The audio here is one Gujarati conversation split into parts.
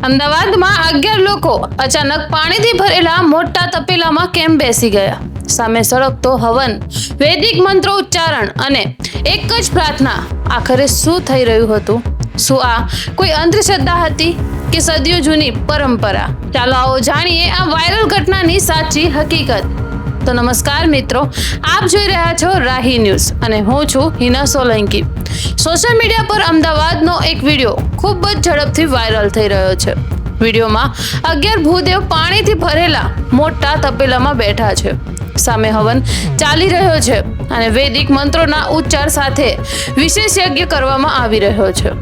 અમદાવાદમાં 11 લોકો અચાનક પાણીથી ભરેલા મોટા તપેલામાં કેમ બેસી ગયા? સામે સળગતો હવન, વૈદિક મંત્રો ઉચ્ચારણ અને એક જ પ્રાર્થના. આખરે શું થઈ રહ્યું હતું? શું આ કોઈ અંધશ્રદ્ધા હતી કે સદીઓ જૂની પરંપરા? ચાલો આવો જાણીએ આ વાયરલ ઘટનાની સાચી હકીકત. તો નમસ્કાર મિત્રો, આપ જોઈ રહ્યા છો રાહી ન્યૂઝ અને હું છું હિના સોલંકી. સોશિયલ મીડિયા પર અમદાવાદનો એક વિડીયો ખૂબ જ ઝડપથી વાયરલ થઈ રહ્યો છે. વિડીયોમાં 11 ભૂદેવ પાણીથી ભરેલા મોટા તપેલામાં બેઠા છે. સામે હવન ચાલી રહ્યો છે અને વૈદિક મંત્રોના ઉચ્ચાર સાથે વિશેષ યજ્ઞ કરવામાં આવી રહ્યો છે.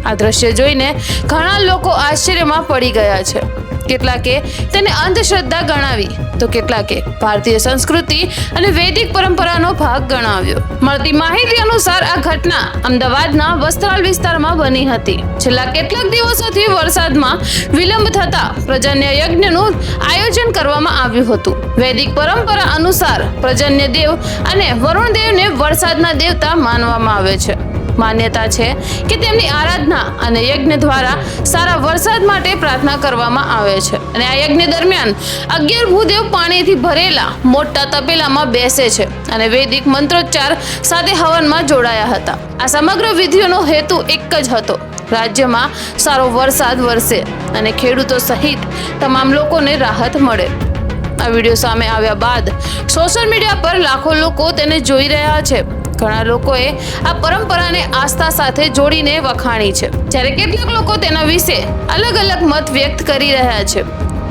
આ દ્રશ્ય જોઈને ઘણા લોકો આશ્ચર્યમાં પડી ગયા છે. કેટલાકે તેને અંધશ્રદ્ધા ગણાવી તો કેટલાકે ભારતીય સંસ્કૃતિ અને વૈદિક પરંપરાનો ભાગ ગણાવ્યો. મળતી માહિતી અનુસાર આ ઘટના અમદાવાદના વસ્ત્રાલ વિસ્તારમાં બની હતી. છેલ્લા કેટલાક દિવસોથી વરસાદમાં વિલંબ થતા પ્રજન્ય યજ્ઞનું આયોજન કરવામાં આવ્યું હતું. વૈદિક પરંપરા અનુસાર પ્રજન્ય દેવ અને વરુણ દેવને વરસાદના દેવતા માનવામાં આવે છે. માન્યતા છે કે તેમની આરાધના અને યજ્ઞ દ્વારા સારા વરસાદ માટે પ્રાર્થના કરવામાં આવે છે. અને આ યજ્ઞ દરમિયાન 11 ભૂદેવ પાણીથી ભરેલા મોટા તપેલામાં બેસે છે અને વૈદિક મંત્રોચ્ચાર સાથે હવનમાં જોડાયા હતા. આ સમગ્ર વિધિનો હેતુ એક જ હતો: રાજ્યમાં સારો વરસાદ વરસે અને ખેડૂતો સહિત તમામ લોકોને રાહત મળે. આ વિડીયો સામે આવ્યા બાદ સોશિયલ મીડિયા પર લાખો લોકો તેને જોઈ રહ્યા છે. ઘણા લોકોએ આ પરંપરાને આસ્થા સાથે જોડીને વખાણી છે, જ્યારે કેટલાક લોકો તેના વિશે અલગ અલગ મત વ્યક્ત કરી રહ્યા છે.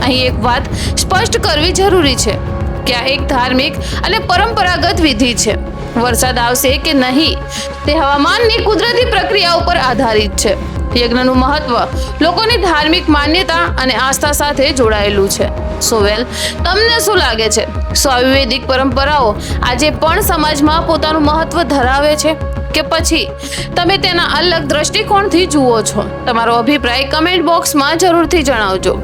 અહીં એક વાત સ્પષ્ટ કરવી જરૂરી છે કે આ એક ધાર્મિક અને પરંપરાગત વિધિ છે. વરસાદ આવશે કે નહીં તે હવામાનની કુદરતી પ્રક્રિયા ઉપર આધારિત છે. યજ્ઞનું મહત્વ લોકોની ધાર્મિક માન્યતા અને આસ્થા સાથે જોડાયેલું છે. સોવેલ, તમને શું લાગે છે? શું આવી વૈદિક પરંપરાઓ આજે પણ સમાજમાં પોતાનું મહત્વ ધરાવે છે કે પછી તમે તેના અલગ દ્રષ્ટિકોણથી જુઓ છો? તમારો અભિપ્રાય કમેન્ટ બોક્સમાં જરૂરથી જણાવજો.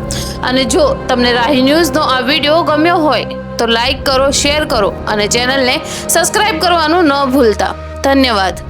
અને જો તમને રાહી ન્યૂઝનો આ વિડીયો ગમ્યો હોય તો લાઈક કરો, શેર કરો અને ચેનલને સબસ્ક્રાઇબ કરવાનું ન ભૂલતા. ધન્યવાદ.